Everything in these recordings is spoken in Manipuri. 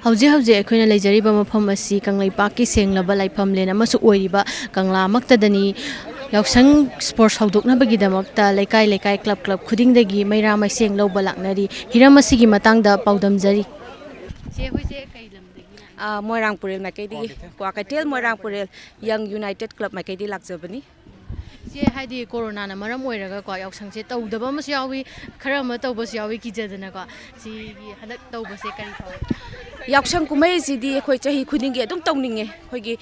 ꯍꯧꯖꯤꯛ ꯍꯧꯖꯤꯛ ꯑꯩꯈꯣꯏꯅ ꯂꯩꯖꯔꯤꯕ ꯃꯐꯝ ꯑꯁꯤ ꯀꯪꯂꯩꯄꯥꯛꯀꯤ ꯁꯦꯡꯂꯕ ꯂꯥꯏꯐꯝꯂꯦꯟ ꯑꯃꯁꯨ ꯑꯣꯏꯔꯤꯕ ꯀꯪꯂꯥꯃꯛꯇꯗꯅꯤ ꯌꯥꯎꯁꯪ ꯁ꯭ꯄꯣꯔꯠꯁ ꯍꯧꯗꯣꯛꯅꯕꯒꯤꯗꯃꯛꯇ ꯂꯩꯀꯥꯏ ꯂꯩꯀꯥꯏ ꯀ꯭ꯂꯕ ꯈꯨꯗꯤꯡꯗꯒꯤ ꯃꯩꯔꯥ ꯃꯩꯁꯦꯡ ꯂꯧꯕ ꯂꯥꯛꯅꯔꯤ ꯍꯤꯔꯝ ꯑꯁꯤꯒꯤ ꯃꯇꯥꯡꯗ ꯄꯥꯎꯗꯝꯖꯔꯤ ꯆꯦ ꯍꯣꯏꯁꯦ ꯀꯩ ꯂꯝꯗꯒꯤ ꯃꯣꯏꯔꯥꯡꯄꯨꯔꯦꯜ ꯃꯥꯏꯀꯩꯗꯒꯤ ꯀ꯭ꯋꯥꯀꯩꯊꯦꯜ ꯃꯣꯏꯔꯥꯡꯄꯨꯔꯦꯜ ꯌꯪ ꯌꯨꯅꯥꯏꯇꯦꯠ ꯀ꯭ꯂꯕ ꯃꯥꯏꯀꯩꯗꯒꯤ ꯂꯥꯛꯆꯕꯅꯤ ꯏꯆꯦ ꯍꯥꯏꯗꯤ ꯀꯣꯔꯣꯅꯥꯅ ꯃꯔꯝ ꯑꯣꯏꯔꯒꯀꯣ ꯌꯥꯎꯁꯪꯁꯦ ꯇꯧꯗꯕ ꯑꯃꯁꯨ ꯌꯥꯎꯏ ꯈꯔ ꯑꯃ ꯇꯧꯕꯁꯨ ꯌꯥꯎꯏ ꯀꯤꯖꯗꯅꯀꯣ ꯁꯤꯒꯤ ꯍꯟꯗꯛ ꯇꯧꯕꯁꯦ ꯀꯔꯤ ꯐꯥꯎꯏ ꯌꯥꯎꯁꯪ ꯀꯨꯝꯍꯩꯁꯤꯗꯤ ꯑꯩꯈꯣꯏ ꯆꯍꯤ ꯈꯨꯗꯤꯡꯒꯤ ꯑꯗꯨꯝ ꯇꯧꯅꯤꯡꯉꯦ ꯑꯩꯈꯣꯏꯒꯤ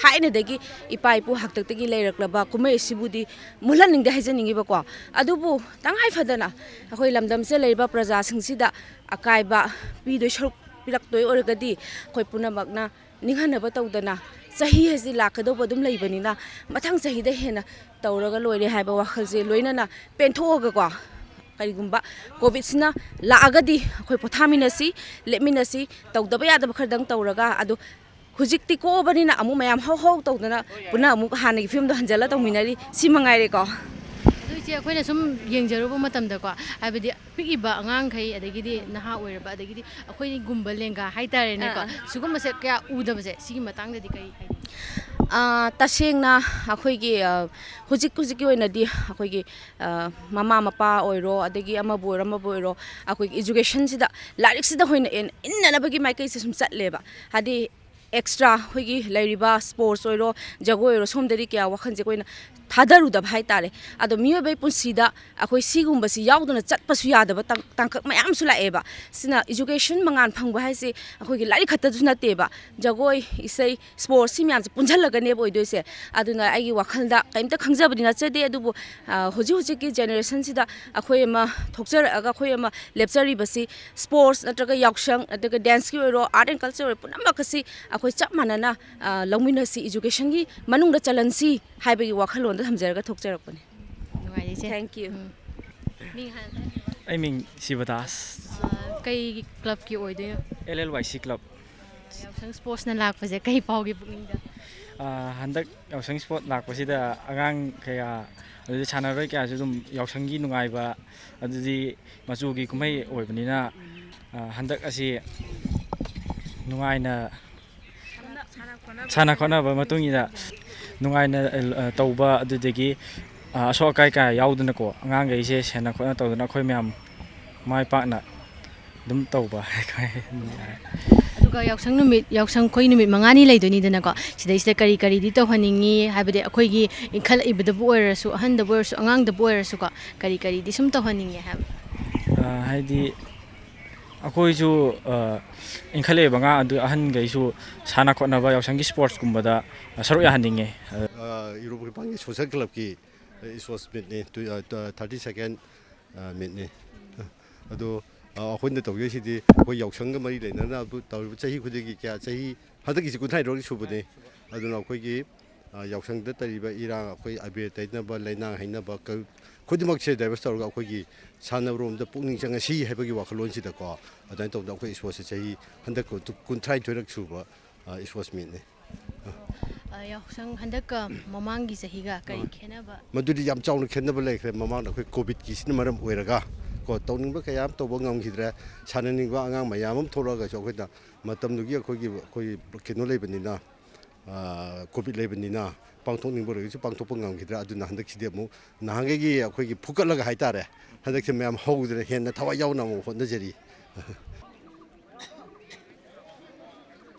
ꯊꯥꯏꯅꯗꯒꯤ ꯏꯄꯥ ꯏꯄꯨ ꯍꯥꯛꯇꯛꯇꯒꯤ ꯂꯩꯔꯛꯂꯕ ꯀꯨꯝꯍꯩ ꯑꯁꯤꯕꯨꯗꯤ ꯃꯨꯜꯍꯟꯅꯤꯡꯗꯦ ꯍꯥꯏꯖꯅꯤꯡꯉꯤꯕꯀꯣ ꯑꯗꯨꯕꯨ ꯇꯉꯥꯏ ꯐꯗꯅ ꯑꯩꯈꯣꯏ ꯂꯝꯗꯝꯁꯤꯗ ꯂꯩꯔꯤꯕ प्रजाꯁꯤꯡꯁꯤꯗ ꯑꯀꯥꯏꯕ ꯄꯤꯗꯣꯏ ꯁꯔꯨꯛ ꯄꯤꯔꯛꯇꯣꯏ ꯑꯣꯏꯔꯒꯗꯤ ꯑꯩꯈꯣꯏ ꯄꯨꯝꯅꯃꯛꯅ ꯅꯤꯡꯍꯟꯅꯕ ꯇꯧꯗꯅ ꯆꯍꯤ ꯑꯁꯤ ꯂꯥꯛꯀꯗꯧꯕ ꯑꯗꯨꯝ ꯂꯩꯕꯅꯤꯅ ꯃꯊꯪ ꯆꯍꯤꯗ ꯍꯦꯟꯅ ꯇꯧꯔꯒ ꯂꯣꯏꯔꯦ ꯍꯥꯏꯕ ꯋꯥꯈꯜꯁꯦ ꯂꯣꯏꯅꯅ ꯄꯦꯟꯊꯣꯛꯑꯒꯀꯣ ꯀꯔꯤꯒꯨꯝꯕ ꯀꯣꯚꯤꯗꯁꯤꯅ ꯂꯥꯛꯑꯒꯗꯤ ꯑꯩꯈꯣꯏ ꯄꯣꯊꯥꯃꯤꯟꯅꯁꯤ ꯂꯦꯞꯃꯤꯟꯅꯁꯤ ꯇꯧꯗꯕ ꯌꯥꯗꯕ ꯈꯔꯗꯪ ꯇꯧꯔꯒ ꯑꯗꯣ ꯍꯧꯖꯤꯛꯇꯤ ꯀꯣꯛꯑꯕꯅꯤꯅ ꯑꯃꯨꯛ ꯃꯌꯥꯝ ꯍꯧ ꯇꯧꯗꯅ ꯄꯨꯟꯅ ꯑꯃꯨꯛ ꯍꯥꯟꯅꯒꯤ ꯐꯤꯕꯝꯗꯣ ꯍꯟꯖꯤꯜꯂ ꯇꯧꯃꯤꯟꯅꯔꯤ ꯁꯤ ꯃꯉꯥꯏꯔꯦꯀꯣ ꯑꯗꯨ ꯏꯆꯦ ꯑꯩꯈꯣꯏꯅ ꯁꯨꯝ ꯌꯦꯡꯖꯔꯨꯕ ꯃꯇꯝꯗꯀꯣ ꯍꯥꯏꯕꯗꯤ ꯄꯤꯛꯏꯕ ꯑꯉꯥꯡꯈꯩ ꯑꯗꯒꯤꯗꯤ ꯅꯍꯥ ꯑꯣꯏꯔꯕ ꯑꯗꯒꯤꯗꯤ ꯑꯩꯈꯣꯏꯒꯨꯝꯕ ꯂꯦꯡꯒꯥ ꯍꯥꯏꯇꯥꯔꯦꯅꯦꯀꯣ ꯁꯤꯒꯨꯝꯕꯁꯦ ꯀꯌꯥ ꯎꯗꯕꯁꯦ ꯁꯤꯒꯤ ꯃꯇꯥꯡꯗꯗꯤ ꯀꯔꯤ ꯍꯥꯏꯅꯤꯡꯉꯤ ꯇꯁꯦꯡꯅ ꯑꯩꯈꯣꯏꯒꯤ ꯍꯧꯖꯤꯛꯀꯤ ꯑꯣꯏꯅꯗꯤ ꯑꯩꯈꯣꯏꯒꯤ ꯃꯃꯥ ꯃꯄꯥ ꯑꯣꯏꯔꯣ ꯑꯗꯒꯤ ꯑꯃꯕꯨ ꯑꯣꯏꯔꯣ ꯑꯩꯈꯣꯏꯒꯤ ꯏꯖꯨꯀꯦꯁꯟꯁꯤꯗ ꯂꯥꯏꯔꯤꯛꯁꯤꯗ ꯑꯩꯈꯣꯏꯅ ꯏꯟꯅꯅꯕꯒꯤ ꯃꯥꯏꯀꯩꯁꯦ ꯁꯨꯝ ꯆꯠꯂꯦꯕ ꯍꯥꯏꯗꯤ ꯑꯦꯛꯁꯇ꯭ꯔꯥ ꯑꯩꯈꯣꯏꯒꯤ ꯂꯩꯔꯤꯕ ꯁ꯭ꯄꯣꯔꯠꯁ ꯑꯣꯏꯔꯣ ꯖꯒꯣꯏ ꯑꯣꯏꯔꯣ ꯁꯣꯝꯗꯗꯤ ꯀꯌꯥ ꯋꯥꯈꯜꯁꯦ ꯑꯩꯈꯣꯏꯅ ꯊꯥꯗꯔꯨꯗꯕ ꯍꯥꯏꯇꯥꯔꯦ ꯑꯗꯣ ꯃꯤꯑꯣꯏꯕꯒꯤ ꯄꯨꯟꯁꯤꯗ ꯑꯩꯈꯣꯏ ꯁꯤꯒꯨꯝꯕꯁꯤ ꯌꯥꯎꯗꯅ ꯆꯠꯄꯁꯨ ꯌꯥꯗꯕ ꯇꯥꯡꯀꯛ ꯃꯌꯥꯝꯁꯨ ꯂꯥꯛꯑꯦꯕ ꯁꯤꯅ ꯏꯖꯨꯀꯦꯁꯟ ꯃꯉꯥꯟ ꯐꯪꯕ ꯍꯥꯏꯁꯦ ꯑꯩꯈꯣꯏꯒꯤ ꯂꯥꯏꯔꯤꯛ ꯈꯛꯇꯁꯨ ꯅꯠꯇꯦꯕ ꯖꯒꯣꯏ ꯏꯁꯩ ꯁ꯭ꯄꯣꯔꯠꯁ ꯁꯤ ꯃꯌꯥꯝꯁꯦ ꯄꯨꯟꯓꯜꯂꯒꯅꯦꯕ ꯑꯣꯏꯗꯣꯏꯁꯦ ꯑꯗꯨꯅ ꯑꯩꯒꯤ ꯋꯥꯈꯜꯗ ꯀꯩꯝꯇ ꯈꯪꯖꯕꯗꯤ ꯅꯠꯆꯗꯦ ꯑꯗꯨꯕꯨ ꯍꯧꯖꯤꯛꯀꯤ ꯖꯦꯅꯦꯔꯦꯁꯟꯁꯤꯗ ꯑꯩꯈꯣꯏ ꯑꯃ ꯊꯣꯛꯆꯔꯛꯑꯒ ꯑꯩꯈꯣꯏ ꯑꯃ ꯂꯦꯞꯆꯔꯤꯕꯁꯤ ꯁ꯭ꯄꯣꯔꯠꯁ ꯅꯠꯇ꯭ꯔꯒ ꯌꯥꯎꯁꯪ ꯅꯠꯇ꯭ꯔꯒ ꯗꯦꯟꯁꯀꯤ ꯑꯣꯏꯔꯣ ꯑꯥꯔꯠ ꯑꯦꯟ ꯀꯜꯆꯔ ꯑꯣꯏꯔꯣ ꯄꯨꯝꯅꯃꯛ ꯑꯁꯤ ꯑꯩꯈꯣꯏ ꯆꯞ ꯃꯥꯟꯅꯅ ꯂꯧꯃꯤꯟꯅꯁꯤ ꯏꯖꯨꯀꯦꯁꯟꯒꯤ ꯃꯅꯨꯡꯗ ꯆꯜꯍꯟꯁꯤ ꯍꯥꯏꯕꯒꯤ ꯋꯥꯈꯜꯂꯣꯟꯗ ꯊꯝꯖꯔꯒ ꯊꯣꯛꯆꯔꯛꯄꯅꯤ ꯊꯦꯡꯛ ꯌꯨ ꯑꯩ ꯃꯤꯡ ꯁꯤꯕꯗꯥꯁ ꯀꯩ ꯀ꯭ꯂꯕꯀꯤ ꯑꯣꯏꯗꯣꯏꯅꯣ LLYC ꯀ꯭ꯂꯕ ꯌꯥꯎꯁꯪ ꯁ꯭ꯄꯣꯔꯠꯁꯅ ꯂꯥꯛꯄꯁꯦ ꯀꯩ ꯐꯥꯎꯒꯦ ꯄꯨꯛꯅꯤꯡꯗ ꯍꯟꯗꯛ ꯌꯥꯎꯁꯪ ꯁ꯭ꯄꯣꯔꯠ ꯂꯥꯛꯄꯁꯤꯗ ꯑꯉꯥꯡ ꯀꯌꯥ ꯑꯗꯨꯗꯤ ꯁꯥꯟꯅꯔꯣꯏ ꯀꯌꯥꯁꯨ ꯑꯗꯨꯝ ꯌꯥꯎꯁꯪꯒꯤ ꯅꯨꯡꯉꯥꯏꯕ ꯑꯗꯨꯗꯤ ꯃꯆꯨꯒꯤ ꯀꯨꯝꯍꯩ ꯑꯣꯏꯕꯅꯤꯅ ꯍꯟꯗꯛ ꯑꯁꯤ ꯅꯨꯡꯉꯥꯏꯅ ꯁꯥꯟꯅ ꯈꯣꯠꯅꯕ ꯃꯇꯨꯡꯏꯟꯅ ꯅꯨꯡꯉꯥꯏꯅ ꯇꯧꯕ ꯑꯗꯨꯗꯒꯤ ꯑꯁꯣꯛ ꯑꯀꯥꯏ ꯀꯌꯥ ꯌꯥꯎꯗꯅꯀꯣ ꯑꯉꯥꯡꯈꯩꯁꯦ ꯁꯦꯟꯅ ꯈꯣꯠꯅ ꯇꯧꯗꯅ ꯑꯩꯈꯣꯏ ꯃꯌꯥꯝ ꯃꯥꯏ ꯄꯥꯛꯅ ꯑꯗꯨꯝ ꯇꯧꯕ ꯑꯗꯨꯒ ꯌꯥꯎꯁꯪ ꯑꯩꯈꯣꯏ ꯅꯨꯃꯤꯠ 5ꯅꯤ ꯂꯩꯗꯣꯏꯅꯤꯗꯅꯀꯣ ꯁꯤꯗꯩꯁꯤꯗ ꯀꯔꯤꯗꯤ ꯇꯧꯍꯟꯅꯤꯡꯉꯤ ꯍꯥꯏꯕꯗꯤ ꯑꯩꯈꯣꯏꯒꯤ ꯏꯟꯈꯠꯂꯛꯏꯕꯗꯕꯨ ꯑꯣꯏꯔꯁꯨ ꯑꯍꯟꯗꯕꯨ ꯑꯣꯏꯔꯁꯨ ꯑꯉꯥꯡꯗꯕꯨ ꯑꯣꯏꯔꯁꯨꯀꯣ ꯀꯔꯤꯗꯤ ꯁꯨꯝ ꯇꯧꯍꯟꯅꯤꯡꯉꯦ ꯍꯥꯏꯕ ꯍꯥꯏꯗꯤ ꯑꯩꯈꯣꯏꯁꯨ ꯏꯟꯈꯠꯂꯛꯏꯕ ꯑꯉꯥꯡ ꯑꯗꯨ ꯑꯍꯟꯈꯩꯁꯨ ꯁꯥꯟꯅ ꯈꯣꯠꯅꯕ ꯌꯥꯎꯁꯪꯒꯤ ꯁ꯭ꯄꯣꯔꯠꯁꯀꯨꯝꯕꯗ ꯁꯔꯨꯛ ꯌꯥꯍꯟꯅꯤꯡꯉꯦ ꯏꯔꯣꯏꯄꯥꯡꯒꯤ ꯁꯣꯁꯦꯜ ꯀ꯭ꯂꯕꯀꯤ ꯏꯁꯄꯣꯔꯠꯁ ꯃꯤꯠꯅꯤ 32nd ꯃꯤꯠꯅꯤ ꯑꯗꯣ ꯑꯩꯈꯣꯏꯅ ꯇꯧꯖꯩꯁꯤꯗꯤ ꯑꯩꯈꯣꯏ ꯌꯥꯎꯁꯪꯒ ꯃꯔꯤ ꯂꯩꯅꯅ ꯇꯧꯔꯤꯕ ꯆꯍꯤ ꯈꯨꯗꯤꯡꯒꯤ ꯆꯍꯤ ꯍꯟꯗꯛꯀꯤꯁꯤ 62ꯔꯛ ꯁꯨꯕꯅꯤ ꯑꯗꯨꯅ ꯑꯩꯈꯣꯏꯒꯤ ꯌꯥꯎꯁꯪꯗ ꯇꯧꯔꯤꯕ ꯏꯔꯥꯡ ꯑꯩꯈꯣꯏ ꯑꯕꯦꯔ ꯇꯩꯅꯕ ꯂꯩꯅꯥꯡ ꯍꯩꯅꯕ ꯈꯨꯗꯤꯡꯃꯛꯁꯦ ꯗꯥꯏꯚꯔꯁ ꯇꯧꯔꯒ ꯑꯩꯈꯣꯏꯒꯤ ꯁꯥꯟꯅꯕꯔꯣꯝꯗ ꯄꯨꯛꯅꯤꯡ ꯆꯪꯉꯁꯤ ꯍꯥꯏꯕꯒꯤ ꯋꯥꯈꯜꯂꯣꯟꯁꯤꯗꯀꯣ ꯑꯗꯨꯃꯥꯏꯅ ꯇꯧꯗꯅ ꯑꯩꯈꯣꯏ ꯏꯁꯄꯣꯔꯠꯁꯦ ꯆꯍꯤ ꯍꯟꯗꯛ 62ꯔꯛ ꯁꯨꯕ ꯏꯁꯄꯣꯔꯠꯁ ꯃꯤꯠꯅꯤ ꯌꯥꯎꯁꯪ ꯍꯟꯗꯛꯀ ꯃꯃꯥꯡꯒꯤ ꯆꯍꯤꯒ ꯀꯔꯤ ꯈꯦꯠꯅꯕ ꯃꯗꯨꯗꯤ ꯌꯥꯝ ꯆꯥꯎꯅ ꯈꯦꯠꯅꯕ ꯂꯩꯈ꯭ꯔꯦ ꯃꯃꯥꯡꯗ ꯑꯩꯈꯣꯏ ꯀꯣꯚꯤꯗꯀꯤꯁꯤꯅ ꯃꯔꯝ ꯑꯣꯏꯔꯒ ꯀꯣ ꯇꯧꯅꯤꯡꯕ ꯀꯌꯥ ꯑꯃ ꯇꯧꯕ ꯉꯝꯈꯤꯗ꯭ꯔꯦ ꯁꯥꯟꯅꯅꯤꯡꯕ ꯑꯉꯥꯡ ꯃꯌꯥꯝ ꯑꯃ ꯊꯣꯛꯂꯛꯑꯒꯁꯨ ꯑꯩꯈꯣꯏꯅ ꯃꯇꯝꯗꯨꯒꯤ ꯑꯩꯈꯣꯏ ꯀꯩꯅꯣ ꯂꯩꯕꯅꯤꯅ ꯀꯣꯚꯤꯗ ꯂꯩꯕꯅꯤꯅ ꯄꯥꯡꯊꯣꯛꯅꯤꯡꯕ ꯑꯣꯏꯔꯒꯁꯨ ꯄꯥꯡꯊꯣꯛꯄ ꯉꯝꯈꯤꯗ꯭ꯔꯦ ꯑꯗꯨꯅ ꯍꯟꯗꯛꯁꯤꯗꯤ ꯑꯃꯨꯛ ꯅꯍꯥꯟꯈꯩꯒꯤ ꯑꯩꯈꯣꯏꯒꯤ ꯐꯨꯀꯠꯂꯒ ꯍꯥꯏꯇꯥꯔꯦ ꯍꯟꯗꯛꯁꯦ ꯃꯌꯥꯝ ꯍꯧꯗꯅ ꯍꯦꯟꯅ ꯊꯋꯥꯏ ꯌꯥꯎꯅ ꯑꯃꯨꯛ ꯍꯣꯠꯅꯖꯔꯤ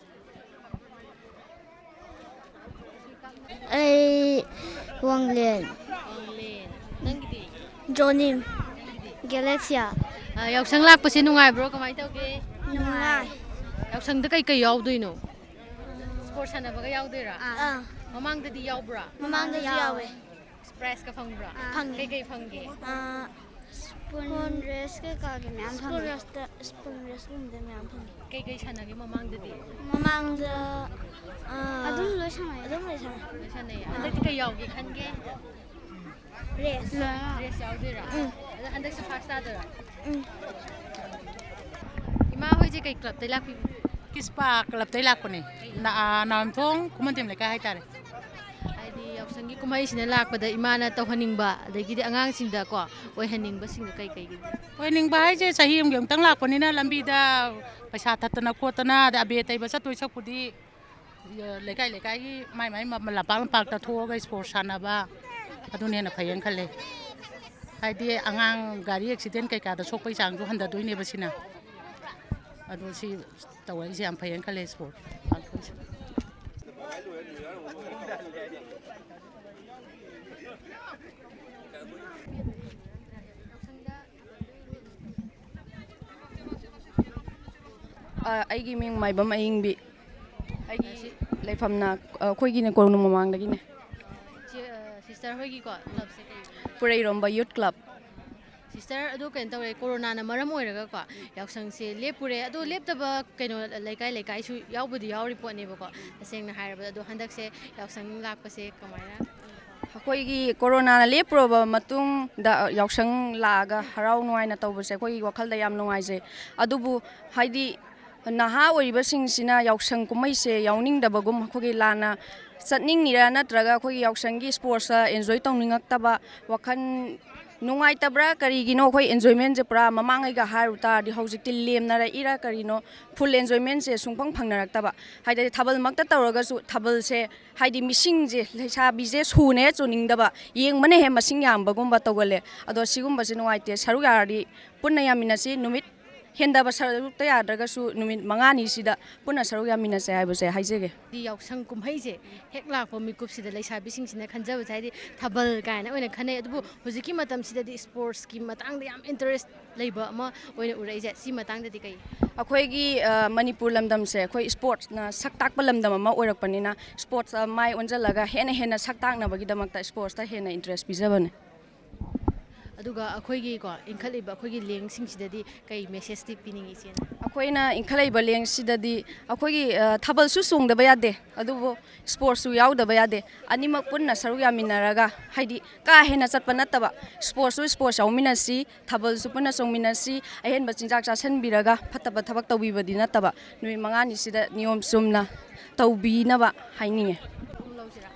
ꯑꯩ ꯋꯥꯡꯂꯦꯟ ꯅꯪꯒꯤꯗꯤ ꯖꯣꯅꯤꯝ ꯒꯦꯂꯦꯛꯁꯤꯌꯥ ꯌꯥꯎꯁꯪ ꯂꯥꯛꯄꯁꯦ ꯅꯨꯡꯉꯥꯏꯕ꯭ꯔꯣ ꯀꯃꯥꯏꯅ ꯇꯧꯒꯦ ꯅꯨꯡꯉꯥꯏ ꯌꯥꯎꯁꯪꯗ ꯀꯩ ꯌꯥꯎꯗꯣꯏꯅꯣ ꯁ꯭ꯄꯣꯔꯠ ꯁꯥꯟꯅꯕꯒ ꯌꯥꯎꯗꯣꯏꯔꯥ ꯃꯃꯥꯡꯗꯗꯤ ꯌꯥꯎꯕ꯭ꯔꯥ ꯃꯃꯥꯡꯗꯁꯨ ꯌꯥꯎꯋꯦ ꯄ꯭ꯔꯥꯏꯖꯀ ꯐꯪꯕ꯭ꯔꯥ ꯐꯪꯉꯦ ꯀꯩ ꯐꯪꯒꯦ ꯁ꯭ꯄꯨꯟ ꯔꯦꯁ ꯀꯩꯀꯥꯒꯤ ꯃꯌꯥꯝ ꯐꯪꯉꯦ ꯁ꯭ꯄꯨꯟ ꯔꯦꯁꯀꯨꯝꯕꯗ ꯃꯌꯥꯝ ꯐꯪꯉꯦ ꯀꯩ ꯁꯥꯟꯅꯒꯦ ꯃꯃꯥꯡꯗꯗꯤ ꯃꯃꯥꯡꯗ ꯑꯗꯨꯝ ꯂꯣꯏ ꯁꯥꯟꯅꯩ ꯂꯣꯏ ꯁꯥꯟꯅꯩ ꯍꯟꯗꯛꯇꯤ ꯀꯩ ꯌꯥꯎꯒꯦ ꯈꯟꯒꯦ ꯔꯦꯁ ꯌꯥꯎꯗꯣꯏꯔꯥ ꯑꯗꯣ ꯍꯟꯗꯛꯁꯨ ꯐꯥꯔꯁ ꯇꯥꯗꯣꯏꯔꯥ ꯏꯃꯥ ꯍꯣꯏꯁꯦ ꯀꯩ ꯀ꯭ꯂꯕꯇꯩ ꯂꯥꯛꯄꯤꯕꯅꯣ ꯀꯤꯁꯄꯥ ꯀ꯭ꯂꯕꯇꯩ ꯂꯥꯛꯄꯅꯦ ꯅꯥꯎꯔꯦꯝꯊꯣꯡ ꯈꯨꯃꯟꯊꯦꯝ ꯂꯩꯀꯥꯏ ꯍꯥꯏꯇꯥꯔꯦ ꯍꯥꯏꯗꯤ ꯌꯥꯎꯁꯪꯒꯤ ꯀꯨꯝꯍꯩꯁꯤꯅ ꯂꯥꯛꯄꯗ ꯏꯃꯥꯅ ꯇꯧꯍꯟꯅꯤꯡꯕ ꯑꯗꯒꯤꯗꯤ ꯑꯉꯥꯡꯁꯤꯡꯗ ꯀꯣ ꯑꯣꯏꯍꯟꯅꯤꯡꯕꯁꯤꯡꯗꯣ ꯀꯩꯒꯤꯗꯤ ꯑꯣꯏꯅꯤꯡꯕ ꯍꯥꯏꯁꯦ ꯆꯍꯤ ꯑꯃꯒꯤ ꯑꯃꯨꯛꯇꯪ ꯂꯥꯛꯄꯅꯤꯅ ꯂꯝꯕꯤꯗ ꯄꯩꯁꯥ ꯊꯠꯇꯅ ꯈꯣꯠꯇꯅ ꯑꯗꯩ ꯑꯕꯦꯔ ꯇꯩꯕ ꯆꯠꯇꯣꯏ ꯁꯛꯄꯨꯗꯤ ꯂꯩꯀꯥꯏ ꯂꯩꯀꯥꯏꯒꯤ ꯃꯥꯏ ꯂꯝꯄꯥꯛꯇ ꯊꯣꯛꯑꯒ ꯏꯁꯄꯣꯔꯠ ꯁꯥꯟꯅꯕ ꯑꯗꯨꯅ ꯍꯦꯟꯅ ꯐꯩꯌꯦꯅ ꯈꯜꯂꯦ ꯍꯥꯏꯗꯤ ꯑꯉꯥꯡ ꯒꯥꯔꯤ ꯑꯦꯛꯁꯤꯗꯦꯟ ꯀꯩꯀꯥꯗ ꯁꯣꯛꯄꯒꯤ ꯆꯥꯡꯁꯨ ꯍꯟꯊꯗꯣꯏꯅꯦꯕ ꯁꯤꯅ ꯑꯗꯣ ꯁꯤ ꯇꯧꯔꯛꯏꯁꯦ ꯌꯥꯝ ꯐꯩꯌꯦꯅ ꯈꯜꯂꯦ ꯏꯁꯄꯣꯔꯠ ꯄꯥꯡꯊꯣꯛꯏꯁꯦ ꯑꯩꯒꯤ ꯃꯤꯡ ꯃꯥꯏꯕꯝ ꯑꯌꯤꯡꯕꯤ ꯑꯩꯒꯤ ꯂꯩꯐꯝꯅ ꯑꯩꯈꯣꯏꯒꯤꯅ ꯀꯣꯅꯨꯡ ꯃꯃꯥꯡꯗꯒꯤꯅꯦ ꯁꯤꯁꯇꯔ ꯍꯣꯏꯒꯤꯀꯣ ꯀ꯭ꯂꯕꯁꯦ ꯀꯩ ꯄꯨꯔꯩꯔꯣꯝꯕ ꯌꯨꯠ ꯀ꯭ꯂꯕ ꯁꯤꯁꯇꯔ ꯑꯗꯨ ꯀꯩꯅꯣ ꯇꯧꯔꯦ ꯀꯣꯔꯣꯅꯥꯅ ꯃꯔꯝ ꯑꯣꯏꯔꯒꯀꯣ ꯌꯥꯎꯁꯪꯁꯦ ꯂꯦꯞꯄꯨꯔꯦ ꯑꯗꯣ ꯂꯦꯞꯇꯕ ꯀꯩꯅꯣ ꯂꯩꯀꯥꯏ ꯂꯩꯀꯥꯏꯁꯨ ꯌꯥꯎꯕꯨꯗꯤ ꯌꯥꯎꯔꯤ ꯄꯣꯠꯅꯦꯕꯀꯣ ꯇꯁꯦꯡꯅ ꯍꯥꯏꯔꯕꯗ ꯑꯗꯣ ꯍꯟꯗꯛꯁꯦ ꯌꯥꯎꯁꯪ ꯂꯥꯛꯄꯁꯦ ꯀꯃꯥꯏꯅ ꯑꯩꯈꯣꯏꯒꯤ ꯀꯣꯔꯣꯅꯥꯅ ꯂꯦꯞꯄꯨꯔꯕ ꯃꯇꯨꯡꯗ ꯌꯥꯎꯁꯪ ꯂꯥꯛꯑꯒ ꯍꯔꯥꯎ ꯅꯨꯡꯉꯥꯏꯅ ꯇꯧꯕꯁꯦ ꯑꯩꯈꯣꯏꯒꯤ ꯋꯥꯈꯜꯗ ꯌꯥꯝ ꯅꯨꯡꯉꯥꯏꯖꯩ ꯑꯗꯨꯕꯨ ꯍꯥꯏꯗꯤ ꯅꯍꯥ ꯑꯣꯏꯔꯤꯕꯁꯤꯡꯁꯤꯅ ꯌꯥꯎꯁꯪ ꯀꯨꯝꯍꯩꯁꯦ ꯌꯥꯎꯅꯤꯡꯗꯕꯒꯨꯝ ꯑꯩꯈꯣꯏꯒꯤ ꯂꯥꯟꯅ ꯆꯠꯅꯤꯡꯉꯤꯔꯥ ꯅꯠꯇ꯭ꯔꯒ ꯑꯩꯈꯣꯏꯒꯤ ꯌꯥꯎꯁꯪꯒꯤ ꯏꯁꯄꯣꯔꯠꯁꯇ ꯑꯦꯟꯖꯣꯏ ꯇꯧꯅꯤꯡꯉꯛꯇꯕ ꯋꯥꯈꯜ ꯅꯨꯡꯉꯥꯏꯇꯕ꯭ꯔꯥ ꯀꯔꯤꯒꯤꯅꯣ ꯑꯩꯈꯣꯏ ꯑꯦꯟꯖꯣꯏꯃꯦꯟꯁꯦ ꯄꯨꯔꯥ ꯃꯃꯥꯡꯉꯩꯒ ꯍꯥꯏꯔꯨ ꯇꯥꯔꯗꯤ ꯍꯧꯖꯤꯛꯇꯤ ꯂꯦꯝꯅꯔꯛꯏꯔꯥ ꯀꯔꯤꯅꯣ ꯐꯨꯜ ꯑꯦꯟꯖꯣꯏꯃꯦꯟꯁꯦ ꯁꯨꯡꯐꯪ ꯐꯪꯅꯔꯛꯇꯕ ꯍꯥꯏꯗꯤ ꯊꯥꯕꯜꯃꯛꯇ ꯇꯧꯔꯒꯁꯨ ꯊꯥꯕꯜꯁꯦ ꯍꯥꯏꯗꯤ ꯃꯤꯁꯤꯡꯁꯦ ꯂꯩꯁꯥꯕꯤꯁꯦ ꯁꯨꯅ ꯍꯦꯛ ꯆꯣꯡꯅꯤꯡꯗꯕ ꯌꯦꯡꯕꯅ ꯍꯦꯛ ꯃꯁꯤꯡ ꯌꯥꯝꯕꯒꯨꯝꯕ ꯇꯧꯒꯜꯂꯦ ꯑꯗꯣ ꯁꯤꯒꯨꯝꯕꯁꯦ ꯅꯨꯡꯉꯥꯏꯇꯦ ꯁꯔꯨꯛ ꯌꯥꯔꯗꯤ ꯄꯨꯟꯅ ꯌꯥꯃꯤꯟꯅꯁꯤ ꯅꯨꯃꯤꯠ ꯍꯦꯟꯗꯕ ꯁꯔꯨꯛꯇ ꯌꯥꯗ꯭ꯔꯒꯁꯨ ꯅꯨꯃꯤꯠ 5ꯅꯤꯁꯤꯗ ꯄꯨꯟꯅ ꯁꯔꯨꯛ ꯌꯥꯃꯤꯟꯅꯁꯦ ꯍꯥꯏꯕꯁꯦ ꯍꯥꯏꯖꯒꯦ ꯌꯥꯎꯁꯪ ꯀꯨꯝꯍꯩꯁꯦ ꯍꯦꯛ ꯂꯥꯛꯄ ꯃꯤꯀꯨꯞꯁꯤꯗ ꯂꯩꯁꯥꯕꯤꯁꯤꯡꯁꯤꯅ ꯈꯟꯖꯕꯁꯦ ꯍꯥꯏꯗꯤ ꯊꯥꯕꯜ ꯀꯥꯏꯅ ꯑꯣꯏꯅ ꯈꯟꯅꯩ ꯑꯗꯨꯕꯨ ꯍꯧꯖꯤꯛꯀꯤ ꯃꯇꯝꯁꯤꯗꯗꯤ ꯏꯁꯄꯣꯔꯠꯁꯀꯤ ꯃꯇꯥꯡꯗ ꯌꯥꯝ ꯏꯟꯇꯔꯦꯁ ꯂꯩꯕ ꯑꯃ ꯑꯣꯏꯅ ꯎꯔꯛꯏꯁꯦ ꯁꯤ ꯃꯇꯥꯡꯗꯗꯤ ꯀꯩ ꯑꯩꯈꯣꯏꯒꯤ ꯃꯅꯤꯄꯨꯔ ꯂꯝꯗꯝꯁꯦ ꯑꯩꯈꯣꯏ ꯏꯁꯄꯣꯔꯠꯁꯅ ꯁꯛ ꯇꯥꯛꯄ ꯂꯝꯗꯝ ꯑꯃ ꯑꯣꯏꯔꯛꯄꯅꯤꯅ ꯏꯁꯄꯣꯔꯠꯁꯇ ꯃꯥꯏ ꯑꯣꯟꯁꯤꯜꯂꯒ ꯍꯦꯟꯅ ꯁꯛ ꯇꯥꯛꯅꯕꯒꯤꯗꯃꯛꯇ ꯏꯁꯄꯣꯔꯠꯁꯇ ꯍꯦꯟꯅ ꯏꯟꯇꯔꯦꯁ ꯄꯤꯖꯕꯅꯦ ꯑꯗꯨꯒ ꯑꯩꯈꯣꯏꯒꯤꯀꯣ ꯏꯟꯈꯠꯂꯤꯕ ꯑꯩꯈꯣꯏꯒꯤ ꯂꯦꯡꯁꯤꯡꯁꯤꯗꯗꯤ ꯀꯩ ꯃꯦꯁꯦꯖꯇꯤ ꯄꯤꯅꯤꯡꯉꯤ ꯏꯆꯦꯅ ꯑꯩꯈꯣꯏꯅ ꯏꯟꯈꯠꯂꯛꯏꯕ ꯂꯦꯡꯁꯤꯗꯗꯤ ꯑꯩꯈꯣꯏꯒꯤ ꯊꯥꯕꯜꯁꯨ ꯆꯣꯡꯗꯕ ꯌꯥꯗꯦ ꯑꯗꯨꯕꯨ ꯏꯁꯄꯣꯔꯠꯁꯨ ꯌꯥꯎꯗꯕ ꯌꯥꯗꯦ ꯑꯅꯤꯃꯛ ꯄꯨꯟꯅ ꯁꯔꯨꯛ ꯌꯥꯃꯤꯟꯅꯔꯒ ꯍꯥꯏꯗꯤ ꯀꯥ ꯍꯦꯟꯅ ꯆꯠꯄ ꯅꯠꯇꯕ ꯏꯁꯄꯣꯔꯠꯁꯨ ꯏꯁꯄꯣꯔꯠꯁ ꯌꯥꯎꯃꯤꯟꯅꯁꯤ ꯊꯥꯕꯜꯁꯨ ꯄꯨꯟꯅ ꯆꯣꯡꯃꯤꯟꯅꯁꯤ ꯑꯍꯦꯟꯕ ꯆꯤꯟꯖꯥꯛ ꯆꯥꯁꯤꯟꯕꯤꯔꯒ ꯐꯠꯇꯕ ꯊꯕꯛ ꯇꯧꯕꯤꯕꯗꯤ ꯅꯠꯇꯕ ꯅꯨꯃꯤꯠ 5ꯅꯤꯁꯤꯗ ꯅꯤꯌꯣꯝ ꯆꯨꯝꯅ ꯇꯧꯕꯤꯅꯕ ꯍꯥꯏꯅꯤꯡꯉꯦ ꯂꯧꯁꯤꯔꯥ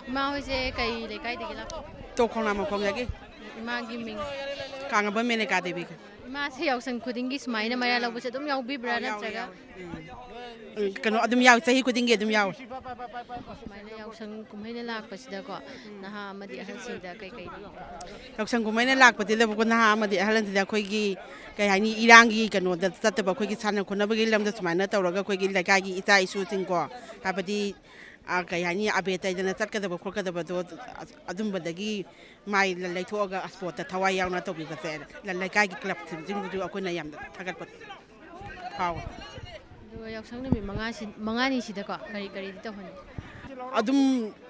ꯏꯃꯥ ꯍꯣꯏꯁꯦ ꯀꯩ ꯂꯩꯀꯥꯏꯗꯒꯤ ꯂꯥꯛꯄ ꯇꯣꯛꯈꯣꯡꯅꯥꯝ ꯃꯈꯣꯡꯗꯒꯤ ꯏꯃꯥꯒꯤ ꯃꯤꯡ ꯀꯥꯡꯉꯕ ꯃꯦꯅꯦꯀꯥ ꯗꯦꯕꯤ ꯏꯃꯥꯁꯦ ꯌꯥꯎꯁꯪ ꯈꯨꯗꯤꯡꯒꯤ ꯁꯨꯃꯥꯏꯅ ꯃꯌꯥ ꯂꯧꯕꯁꯦ ꯑꯗꯨꯝ ꯌꯥꯎꯕꯤꯕ꯭ꯔꯥ ꯅꯠꯇ꯭ꯔꯒ ꯀꯩꯅꯣ ꯑꯗꯨꯝ ꯌꯥꯎ ꯆꯍꯤ ꯈꯨꯗꯤꯡꯒꯤ ꯑꯗꯨꯝ ꯌꯥꯎ ꯁꯨꯃꯥꯏꯅ ꯌꯥꯎꯁꯪ ꯀꯨꯝꯍꯩꯅ ꯂꯥꯛꯄꯁꯤꯗꯀꯣ ꯅꯍꯥ ꯑꯃꯗꯤ ꯑꯍꯜꯁꯤꯡꯗ ꯀꯩ ꯌꯥꯎꯁꯪ ꯀꯨꯝꯍꯩꯅ ꯂꯥꯛꯄꯗꯨꯗꯕꯨ ꯅꯍꯥ ꯑꯃꯗꯤ ꯑꯍꯜꯁꯤꯗ ꯑꯩꯈꯣꯏꯒꯤ ꯀꯩ ꯍꯥꯏꯅꯤ ꯏꯔꯥꯡꯒꯤ ꯀꯩꯅꯣꯗ ꯆꯠꯇꯕ ꯑꯩꯈꯣꯏꯒꯤ ꯁꯥꯟꯅ ꯈꯣꯠꯅꯕꯒꯤ ꯂꯝꯗ ꯁꯨꯃꯥꯏꯅ ꯇꯧꯔꯒ ꯑꯩꯈꯣꯏꯒꯤ ꯂꯩꯀꯥꯏꯒꯤ ꯏꯆꯥ ꯏꯁꯨꯁꯤꯡꯀꯣ ꯍꯥꯏꯕꯗꯤ ꯀꯩ ꯍꯥꯏꯅꯤ ꯑꯕꯦꯔ ꯇꯩꯗꯅ ꯆꯠꯀꯗꯕ ꯈꯣꯠꯀꯗꯕꯗꯣ ꯑꯗꯨꯝꯕꯗꯒꯤ ꯃꯥꯏ ꯂꯩꯊꯣꯛꯑꯒ ꯏꯁꯄꯣꯔꯠꯇ ꯊꯋꯥꯏ ꯌꯥꯎꯅ ꯇꯧꯕꯤꯕꯁꯦ ꯂꯩꯀꯥꯏꯒꯤ ꯀ꯭ꯂꯕꯁꯤꯡꯁꯤꯕꯨꯁꯨ ꯑꯩꯈꯣꯏꯅ ꯌꯥꯝꯅ ꯊꯥꯒꯠꯄ ꯐꯥꯎꯋꯦ ꯑꯗꯨꯒ ꯌꯥꯎꯁꯪ ꯅꯨꯃꯤꯠ 5ꯅꯤꯁꯤꯗꯀꯣ ꯀꯔꯤꯗꯤ ꯇꯧꯍꯟꯅꯤ ꯑꯗꯨꯝ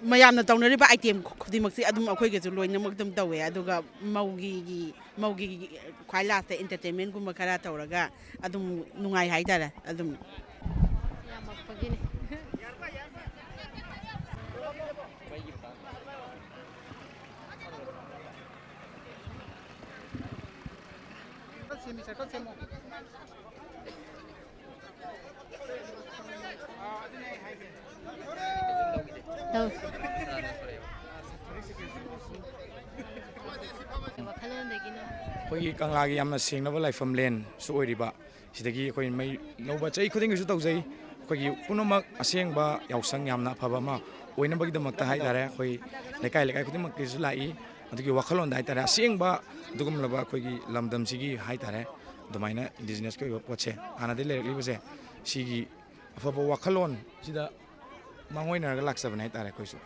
ꯃꯌꯥꯝꯅ ꯇꯧꯅꯔꯤꯕ ꯑꯥꯏꯇꯦꯝ ꯈꯨꯗꯤꯡꯃꯛꯁꯦ ꯑꯗꯨꯝ ꯑꯩꯈꯣꯏꯒꯁꯨ ꯂꯣꯏꯅꯃꯛ ꯑꯗꯨꯝ ꯇꯧꯋꯦ ꯑꯗꯨꯒ ꯃꯧꯒꯤ ꯈ꯭ꯋꯥꯏ ꯂꯥꯁꯇ ꯑꯦꯟꯇꯔꯇꯦꯟꯃꯦꯟꯒꯨꯝꯕ ꯈꯔ ꯇꯧꯔꯒ ꯑꯗꯨꯝ ꯅꯨꯡꯉꯥꯏ ꯍꯥꯏꯇꯥꯔꯦ ꯑꯗꯨꯝ ꯌꯥꯝꯃꯛꯄꯒꯤꯅꯤ ꯑꯩꯈꯣꯏꯒꯤ ꯀꯪꯂꯥꯒꯤ ꯌꯥꯝꯅ ꯁꯦꯡꯂꯕ ꯂꯥꯏꯐꯝ ꯂꯦꯟꯁꯨ ꯑꯣꯏꯔꯤꯕ ꯁꯤꯗꯒꯤ ꯑꯩꯈꯣꯏ ꯃꯩ ꯅꯧꯕ ꯆꯍꯤ ꯈꯨꯗꯤꯡꯒꯤꯁꯨ ꯇꯧꯖꯩ ꯑꯩꯈꯣꯏꯒꯤ ꯄꯨꯝꯅꯃꯛ ꯑꯁꯦꯡꯕ ꯌꯥꯎꯁꯪ ꯌꯥꯝꯅ ꯑꯐꯕ ꯑꯃ ꯑꯣꯏꯅꯕꯒꯤꯗꯃꯛꯇ ꯍꯥꯏꯇꯥꯔꯦ ꯑꯩꯈꯣꯏ ꯂꯩꯀꯥꯏ ꯈꯨꯗꯤꯡꯃꯛꯀꯤꯁꯨ ꯂꯥꯛꯏ ꯑꯗꯨꯒꯤ ꯋꯥꯈꯜꯂꯣꯟꯗ ꯍꯥꯏꯇꯥꯔꯦ ꯑꯁꯦꯡꯕ ꯑꯗꯨꯒꯨꯝꯂꯕ ꯑꯩꯈꯣꯏꯒꯤ ꯂꯝꯗꯝꯁꯤꯒꯤ ꯍꯥꯏꯇꯥꯔꯦ ꯑꯗꯨꯃꯥꯏꯅ ꯏꯟꯗꯤꯖꯤꯅꯁꯀꯤ ꯑꯣꯏꯕ ꯄꯣꯠꯁꯦ ꯍꯥꯟꯅꯗꯒꯤ ꯂꯩꯔꯛꯂꯤꯕꯁꯦ ꯁꯤꯒꯤ ꯑꯐꯕ ꯋꯥꯈꯜꯂꯣꯟ ꯁꯤꯗ ꯃꯥꯡꯑꯣꯏꯅꯔꯒ ꯂꯥꯛꯆꯕꯅꯦ ꯍꯥꯏꯇꯥꯔꯦ ꯑꯩꯈꯣꯏꯁꯨ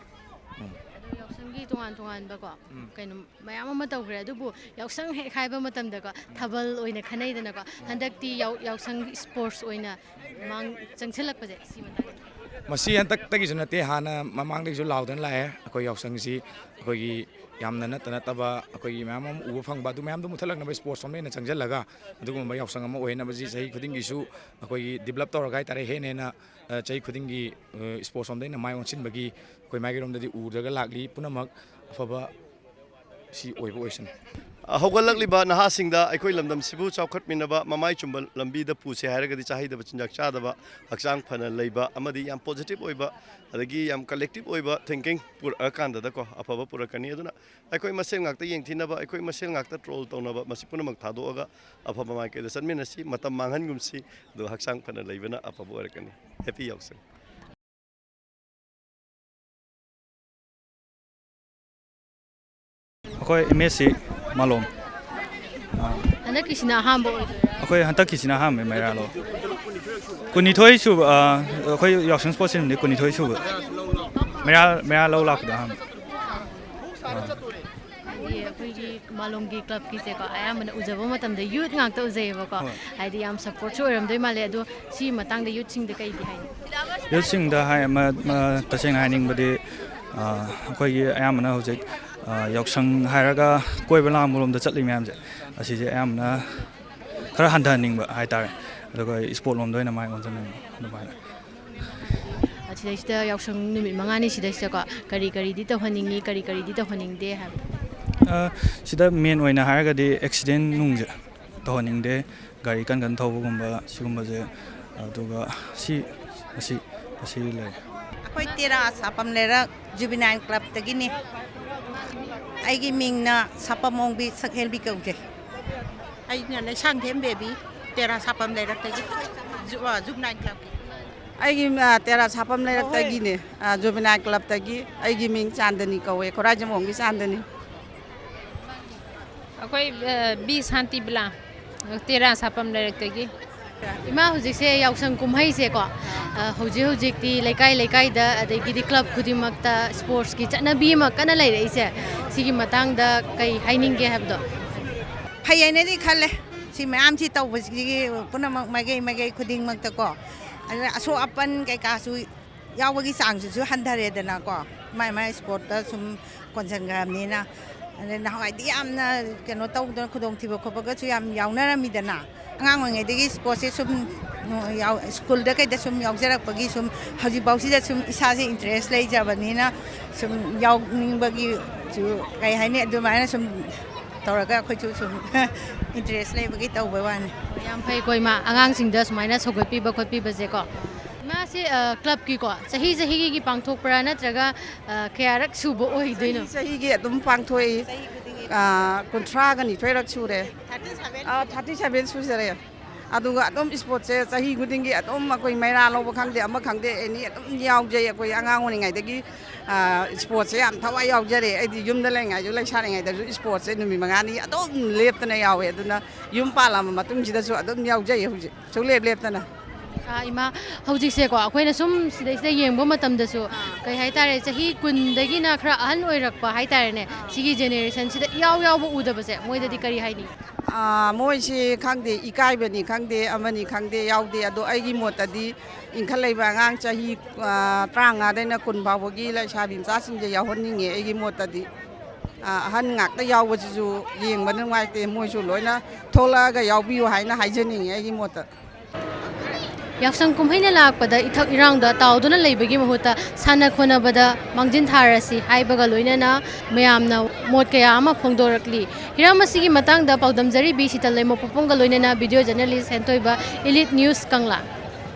ꯌꯥꯎꯁꯪꯒꯤ ꯇꯣꯉꯥꯟꯕꯀꯣ ꯀꯩꯅꯣ ꯃꯌꯥꯝ ꯑꯃ ꯇꯧꯈ꯭ꯔꯦ ꯑꯗꯨꯕꯨ ꯌꯥꯎꯁꯪ ꯍꯦꯛ ꯍꯥꯏꯕ ꯃꯇꯝꯗꯀꯣ ꯊꯥꯕꯜ ꯑꯣꯏꯅ ꯈꯟꯅꯩꯗꯅꯀꯣ ꯍꯟꯗꯛꯇꯤ ꯌꯥꯎꯁꯪ ꯏꯁꯄꯣꯔꯠꯁ ꯑꯣꯏꯅ ꯆꯪꯁꯤꯜꯂꯛꯄꯁꯦ ꯁꯤ ꯃꯇꯥꯡꯗ ꯃꯁꯤ ꯍꯟꯇꯛꯇꯒꯤꯁꯨ ꯅꯠꯇꯦ ꯍꯥꯟꯅ ꯃꯃꯥꯡꯗꯒꯤꯁꯨ ꯂꯥꯎꯗꯅ ꯂꯥꯛꯑꯦ ꯑꯩꯈꯣꯏ ꯌꯥꯎꯁꯪꯁꯤ ꯑꯩꯈꯣꯏꯒꯤ ꯌꯥꯝꯅ ꯅꯠꯇꯕ ꯑꯩꯈꯣꯏꯒꯤ ꯃꯌꯥꯝ ꯑꯃ ꯎꯕ ꯐꯪꯕ ꯑꯗꯨ ꯃꯌꯥꯝꯗꯨ ꯃꯨꯊꯠꯂꯛꯅꯕ ꯁ꯭ꯄꯣꯔꯠꯁ ꯑꯃ ꯍꯦꯟꯅ ꯆꯪꯁꯤꯜꯂꯒ ꯑꯗꯨꯒꯨꯝꯕ ꯌꯥꯎꯁꯪ ꯑꯃ ꯑꯣꯏꯅꯕꯁꯤ ꯆꯍꯤ ꯈꯨꯗꯤꯡꯒꯤꯁꯨ ꯑꯩꯈꯣꯏꯒꯤ ꯗꯤꯕꯦꯂꯞ ꯇꯧꯔꯒ ꯍꯥꯏꯇꯥꯔꯦ ꯍꯦꯟꯅ ꯆꯍꯤ ꯈꯨꯗꯤꯡꯒꯤ ꯁ꯭ꯄꯣꯔꯠꯁ ꯑꯃꯗ ꯑꯩꯅ ꯃꯥꯏ ꯑꯣꯟꯁꯤꯟꯕꯒꯤ ꯑꯩꯈꯣꯏ ꯃꯥꯏꯀꯩꯔꯣꯝꯗꯗꯤ ꯎꯔꯒ ꯂꯥꯛꯂꯤ ꯄꯨꯝꯅꯃꯛ ꯑꯐꯕ ꯁꯤ ꯑꯣꯏꯕ ꯑꯣꯏꯁꯅꯨ ꯍꯧꯒꯠꯂꯛꯂꯤꯕ ꯅꯍꯥꯁꯤꯡꯗ ꯑꯩꯈꯣꯏ ꯂꯝꯗꯝꯁꯤꯕꯨ ꯆꯥꯎꯈꯠꯃꯤꯟꯅꯕ ꯃꯃꯥꯏ ꯆꯨꯝꯕ ꯂꯝꯕꯤꯗ ꯄꯨꯁꯦ ꯍꯥꯏꯔꯒꯗꯤ ꯆꯥꯍꯩꯗꯕ ꯆꯤꯟꯖꯥꯛ ꯆꯥꯗꯕ ꯍꯛꯆꯥꯡ ꯐꯅ ꯂꯩꯕ ꯑꯃꯗꯤ ꯌꯥꯝ ꯄꯣꯖꯤꯇꯤꯚ ꯑꯣꯏꯕ ꯑꯗꯒꯤ ꯌꯥꯝ ꯀꯂꯦꯛꯇꯤꯚ ꯑꯣꯏꯕ ꯊꯤꯡꯀꯤꯡ ꯄꯨꯔꯛꯑꯀꯥꯟꯗꯀꯣ ꯑꯐꯕ ꯄꯨꯔꯛꯀꯅꯤ ꯑꯗꯨꯅ ꯑꯩꯈꯣꯏ ꯃꯁꯦꯜ ꯉꯥꯛꯇ ꯌꯦꯡꯊꯤꯅꯕ ꯑꯩꯈꯣꯏ ꯃꯁꯦꯜ ꯉꯥꯛꯇ ꯇ꯭ꯔꯣꯜ ꯇꯧꯅꯕ ꯃꯁꯤ ꯄꯨꯝꯅꯃꯛ ꯊꯥꯗꯣꯛꯑꯒ ꯑꯐꯕ ꯃꯥꯏꯀꯩꯗ ꯆꯠꯃꯤꯟꯅꯁꯤ ꯃꯇꯝ ꯃꯥꯡꯍꯟꯒꯨꯝꯁꯤ ꯑꯗꯨꯒ ꯍꯛꯆꯥꯡ ꯐꯅ ꯂꯩꯕꯅ ꯑꯐꯕ ꯑꯣꯏꯔꯛꯀꯅꯤ ꯍꯦꯄꯤ ꯌꯥꯎꯁꯪ ꯑꯩꯈꯣꯏ MSC ꯃꯥꯂꯣꯝ ꯍꯟꯗꯛꯀꯤꯁꯤꯅ ꯑꯍꯥꯟꯕ ꯑꯣꯏꯗꯣꯏꯔꯥ ꯑꯩꯈꯣꯏ ꯍꯟꯗꯛꯀꯤꯁꯤꯅ ꯑꯍꯥꯟꯕ ꯃꯩꯔꯥ ꯂꯧ 12 ꯁꯨꯕ ꯑꯩꯈꯣꯏ ꯌꯥꯎꯁꯪ ꯁ꯭ꯄꯣꯔꯠ ꯁꯤꯟꯗꯤ 12 ꯁꯨꯕ ꯃꯩꯔꯥ ꯂꯧ ꯂꯥꯛꯄꯗ ꯑꯍꯥꯟꯕ ꯍꯥꯏꯗꯤ ꯑꯩꯈꯣꯏꯒꯤ ꯃꯥꯂꯣꯝꯒꯤ ꯀ꯭ꯂꯕꯀꯤꯁꯦꯀꯣ ꯑꯌꯥꯝꯕꯅ ꯎꯖꯕ ꯃꯇꯝꯗ ꯌꯨꯠ ꯉꯥꯛꯇ ꯎꯖꯩꯌꯦꯕꯀꯣ ꯍꯥꯏꯗꯤ ꯌꯥꯝ ꯁꯞꯄꯣꯔꯠꯁꯨ ꯑꯣꯏꯔꯝꯗꯣꯏ ꯃꯥꯜꯂꯦ ꯑꯗꯣ ꯁꯤ ꯃꯇꯥꯡꯗ ꯌꯨꯠꯁꯤꯡꯗ ꯀꯩꯗꯤ ꯍꯥꯏꯅꯤ ꯌꯨꯠꯁꯤꯡꯗ ꯇꯁꯦꯡꯅ ꯍꯥꯏꯅꯤꯡꯕꯗꯤ ꯑꯩꯈꯣꯏꯒꯤ ꯑꯌꯥꯝꯕꯅ ꯍꯧꯖꯤꯛ ꯌꯥꯎꯁꯪ ꯍꯥꯏꯔꯒ ꯀꯣꯏꯕ ꯂꯥꯡꯕꯔꯣꯝꯗ ꯆꯠꯂꯤ ꯃꯌꯥꯝꯁꯦ ꯑꯁꯤꯁꯦ ꯑꯌꯥꯝꯕꯅ ꯈꯔ ꯍꯟꯊꯍꯟꯅꯤꯡꯕ ꯍꯥꯏꯇꯥꯔꯦ ꯑꯗꯨꯒ ꯁ꯭ꯄꯣꯔꯠ ꯂꯣꯝꯗ ꯑꯣꯏꯅ ꯃꯥꯏ ꯑꯣꯟꯁꯤꯟꯅꯤꯡꯕ ꯑꯗꯨꯃꯥꯏꯅ ꯁꯤꯗꯩꯁꯤꯗ ꯌꯥꯎꯁꯪ ꯅꯨꯃꯤꯠ 5ꯅꯤ ꯁꯤꯗꯩꯁꯤꯗꯀꯣ ꯀꯔꯤꯗꯤ ꯇꯧꯍꯟꯅꯤꯡꯉꯤ ꯀꯔꯤꯗꯤ ꯇꯧꯍꯟꯅꯤꯡꯗꯦ ꯍꯥꯏꯕ ꯁꯤꯗ ꯃꯦꯟ ꯑꯣꯏꯅ ꯍꯥꯏꯔꯒꯗꯤ ꯑꯦꯛꯁꯤꯗꯦꯟ ꯅꯨꯡꯁꯦ ꯇꯧꯍꯟꯅꯤꯡꯗꯦ ꯒꯥꯔꯤ ꯀꯟ ꯊꯧꯕꯒꯨꯝꯕ ꯁꯤꯒꯨꯝꯕꯁꯦ ꯑꯗꯨꯒ ꯑꯁꯤ ꯂꯩ ꯑꯩꯈꯣꯏ ꯇꯦꯔꯥ ꯁꯥꯄꯝ ꯂꯩꯔꯛ ꯖꯨꯕꯤꯅꯥꯏꯜ ꯀ꯭ꯂꯕꯇꯒꯤꯅꯤ ꯑꯩꯒꯤ ꯃꯤꯡꯅ ꯁꯥꯄꯝꯃꯣꯡꯕꯤ ꯁꯛꯍꯦꯜꯕꯤ ꯀꯧꯖꯩ ꯑꯩꯅ ꯂꯩꯁꯥꯡꯊꯦꯝ ꯕꯦꯕꯤ ꯇꯦꯔꯥ ꯁꯥꯄꯝ ꯂꯩꯔꯛꯇꯒꯤ ꯖꯨꯕꯅꯥꯏꯜ ꯀ꯭ꯂꯕꯀꯤ ꯑꯩꯒꯤ ꯇꯦꯔꯥ ꯁꯥꯄꯝ ꯂꯩꯔꯛꯇꯒꯤꯅꯦ ꯖꯨꯕꯤꯅꯥꯏꯜ ꯀ꯭ꯂꯕꯇꯒꯤ ꯑꯩꯒꯤ ꯃꯤꯡ ꯆꯥꯟꯗꯅꯤ ꯀꯧꯋꯦ ꯈꯣꯔꯥꯏꯖꯝꯕꯣꯡꯒꯤ ꯆꯥꯟꯗꯅꯤ ꯑꯩꯈꯣꯏ ꯕꯤ ꯁꯥꯟꯇꯤ ꯕꯂꯥ ꯇꯦꯔꯥ ꯁꯥꯄꯝ ꯂꯩꯔꯛꯇꯒꯤ ꯏꯃꯥ ꯍꯧꯖꯤꯛꯁꯦ ꯌꯥꯎꯁꯪ ꯀꯨꯝꯍꯩꯁꯦꯀꯣ ꯍꯧꯖꯤꯛꯇꯤ ꯂꯩꯀꯥꯏꯗ ꯑꯗꯒꯤꯗꯤ ꯀ꯭ꯂꯕ ꯈꯨꯗꯤꯡꯃꯛꯇ ꯁ꯭ꯄꯣꯔꯠꯁꯀꯤ ꯆꯠꯅꯕꯤ ꯑꯃ ꯀꯟꯅ ꯂꯩꯔꯛꯏꯁꯦ ꯁꯤꯒꯤ ꯃꯇꯥꯡꯗ ꯀꯩ ꯍꯥꯏꯅꯤꯡꯒꯦ ꯍꯥꯏꯕꯗꯣ ꯐꯩ ꯍꯥꯏꯅꯗꯤ ꯈꯜꯂꯦ ꯁꯤ ꯃꯌꯥꯝꯁꯤ ꯇꯧꯕꯁꯤꯒꯤ ꯄꯨꯝꯅꯃꯛ ꯃꯥꯏꯀꯩ ꯈꯨꯗꯤꯡꯃꯛꯇꯀꯣ ꯑꯗꯨꯅ ꯑꯁꯣꯛ ꯑꯄꯟ ꯀꯩꯀꯥꯁꯨ ꯌꯥꯎꯕꯒꯤ ꯆꯥꯡꯁꯤꯁꯨ ꯍꯟꯊꯔꯦꯗꯅꯀꯣ ꯃꯥꯏ ꯁ꯭ꯄꯣꯔꯠꯇ ꯁꯨꯝ ꯀꯣꯟꯁꯤꯟꯈ꯭ꯔꯕꯅꯤ나 ꯑꯗꯩ ꯅꯍꯥꯟꯋꯥꯏꯗꯤ ꯌꯥꯝꯅ ꯀꯩꯅꯣ ꯇꯧꯗꯅ ꯈꯨꯗꯣꯡꯊꯤꯕ ꯈꯣꯠꯄꯒꯁꯨ ꯌꯥꯝ ꯌꯥꯎꯅꯔꯝꯃꯤꯗꯅ ꯑꯉꯥꯡ ꯑꯣꯏꯔꯤꯉꯩꯗꯒꯤ ꯁ꯭ꯄꯣꯔꯠꯁꯦ ꯁꯨꯝ ꯁ꯭ꯀꯨꯜꯗ ꯀꯩꯗ ꯁꯨꯝ ꯌꯥꯎꯖꯔꯛꯄꯒꯤ ꯁꯨꯝ ꯍꯧꯖꯤꯛꯐꯥꯎꯁꯤꯗ ꯁꯨꯝ ꯏꯁꯥꯁꯦ ꯏꯟꯇꯔꯦꯁ ꯂꯩꯖꯕꯅꯤꯅ ꯁꯨꯝ ꯌꯥꯎꯅꯤꯡꯕꯒꯤꯁꯨ ꯀꯩ ꯍꯥꯏꯅꯤ ꯑꯗꯨꯃꯥꯏꯅ ꯁꯨꯝ ꯇꯧꯔꯒ ꯑꯩꯈꯣꯏꯁꯨ ꯁꯨꯝ ꯏꯟꯇꯔꯦꯁ ꯂꯩꯕꯒꯤ ꯇꯧꯕ ꯋꯥꯅꯤ ꯌꯥꯝ ꯐꯩꯀꯣ ꯏꯃꯥ ꯑꯉꯥꯡꯁꯤꯡꯗ ꯁꯨꯃꯥꯏꯅ ꯁꯧꯒꯠꯄꯤꯕ ꯈꯣꯠꯄꯤꯕꯁꯦꯀꯣ ꯏꯃꯥꯁꯦ ꯀ꯭ꯂꯕꯀꯤꯀꯣ ꯆꯍꯤꯒꯤ ꯄꯥꯡꯊꯣꯛꯄ꯭ꯔꯥ ꯅꯠꯇ꯭ꯔꯒ ꯀꯌꯥꯔꯛ ꯁꯨꯕ ꯑꯣꯏꯗꯣꯏꯅꯣ ꯆꯍꯤꯒꯤ ꯑꯗꯨꯝ ꯄꯥꯡꯊꯣꯛꯏ 32ꯔꯛ ꯁꯨꯔꯦ 37 ꯁꯨꯖꯔꯦ ꯑꯗꯨꯒ ꯑꯗꯨꯝ ꯁ꯭ꯄꯣꯔꯠꯁꯦ ꯆꯍꯤ ꯈꯨꯗꯤꯡꯒꯤ ꯑꯗꯨꯝ ꯑꯩꯈꯣꯏ ꯃꯩꯔꯥ ꯂꯧꯕ ꯈꯪꯗꯦ ꯑꯃ ꯈꯪꯗꯦ ꯑꯦꯅꯤ ꯑꯗꯨꯝ ꯌꯥꯎꯖꯩ ꯑꯩꯈꯣꯏ ꯑꯉꯥꯡ ꯑꯣꯏꯔꯤꯉꯩꯗꯒꯤ ꯁ꯭ꯄꯣꯔꯠꯁꯦ ꯌꯥꯝ ꯊꯋꯥꯏ ꯌꯥꯎꯖꯔꯦ ꯑꯩꯗꯤ ꯌꯨꯝꯗ ꯂꯩꯔꯤꯉꯩꯁꯨ ꯂꯩꯁꯥꯔꯤꯉꯩꯗꯁꯨ ꯁ꯭ꯄꯣꯔꯠꯁꯦ ꯅꯨꯃꯤꯠ 5ꯅꯤ ꯑꯗꯨꯝ ꯂꯦꯞꯇꯅ ꯌꯥꯎꯋꯦ ꯑꯗꯨꯅ ꯌꯨꯝ ꯄꯥꯜꯂꯝꯕ ꯃꯇꯨꯡꯁꯤꯗꯁꯨ ꯑꯗꯨꯝ ꯌꯥꯎꯖꯩ ꯍꯧꯖꯤꯛ ꯁꯨꯡꯂꯦꯞ ꯂꯦꯞꯇꯅ ꯏꯃꯥ ꯍꯧꯖꯤꯛꯁꯦꯀꯣ ꯑꯩꯈꯣꯏꯅ ꯁꯨꯝ ꯁꯤꯗꯩꯁꯤꯗ ꯌꯦꯡꯕ ꯃꯇꯝꯗꯁꯨ ꯀꯩ ꯍꯥꯏꯇꯥꯔꯦ ꯆꯍꯤ 10ꯗꯒꯤꯅ ꯈꯔ ꯑꯍꯟ ꯑꯣꯏꯔꯛꯄ ꯍꯥꯏꯇꯥꯔꯦꯅꯦ ꯁꯤꯒꯤ ꯖꯦꯅꯦꯔꯦꯁꯟꯁꯤꯗ ꯌꯥꯎꯕ ꯎꯗꯕꯁꯦ ꯃꯣꯏꯗꯗꯤ ꯀꯔꯤ ꯍꯥꯏꯅꯤ ꯃꯣꯏꯁꯤ ꯈꯪꯗꯦ ꯏꯀꯥꯏꯕꯅꯤ ꯈꯪꯗꯦ ꯑꯃꯅꯤ ꯈꯪꯗꯦ ꯌꯥꯎꯗꯦ ꯑꯗꯣ ꯑꯩꯒꯤ ꯃꯣꯠꯇꯗꯤ ꯏꯟꯈꯠꯂꯛꯏꯕ ꯑꯉꯥꯡ ꯆꯍꯤ 35ꯗꯩꯅ 10 ꯐꯥꯎꯕꯒꯤ ꯂꯩꯁꯥꯕꯤ ꯃꯆꯥꯁꯤꯡꯁꯦ ꯌꯥꯎꯍꯟꯅꯤꯡꯉꯦ ꯑꯩꯒꯤ ꯃꯣꯠꯇꯗꯤ ꯑꯍꯟ ꯉꯥꯛꯇ ꯌꯥꯎꯕꯁꯤꯁꯨ ꯌꯦꯡꯕ ꯅꯨꯡꯉꯥꯏꯇꯦ ꯃꯣꯏꯁꯨ ꯂꯣꯏꯅ ꯊꯣꯛꯂꯛꯑꯒ ꯌꯥꯎꯕꯤꯌꯨ ꯍꯥꯏꯅ ꯍꯥꯏꯖꯅꯤꯡꯉꯦ ꯑꯩꯒꯤ ꯃꯣꯠꯇ ꯌꯥꯎꯁꯪ ꯀꯨꯝꯍꯩꯅ ꯂꯥꯛꯄꯗ ꯏꯊꯛ ꯏꯔꯥꯡꯗ ꯇꯥꯎꯗꯨꯅ ꯂꯩꯕꯒꯤ ꯃꯍꯨꯠꯇ ꯁꯥꯟꯅ ꯈꯣꯠꯅꯕꯗ ꯃꯥꯡꯖꯤꯟ ꯊꯥꯔꯁꯤ ꯍꯥꯏꯕꯒ ꯂꯣꯏꯅꯅ ꯃꯌꯥꯝꯅ ꯃꯣꯠ ꯀꯌꯥ ꯑꯃ ꯐꯣꯡꯗꯣꯔꯛꯂꯤ ꯍꯤꯔꯝ ꯑꯁꯤꯒꯤ ꯃꯇꯥꯡꯗ ꯄꯥꯎꯗꯝꯖꯔꯤꯕꯤ ꯁꯤꯇꯜ ꯂꯩꯃ ꯄꯣꯛꯄꯝꯒ ꯂꯣꯏꯅꯅ ꯚꯤꯗꯤꯑꯣ ꯖꯔꯅꯦꯂꯤꯁ ꯍꯦꯟꯊꯣꯏꯕ ꯏꯂꯤꯠ ꯅ꯭ꯌꯨꯁ ꯀꯪꯂꯥ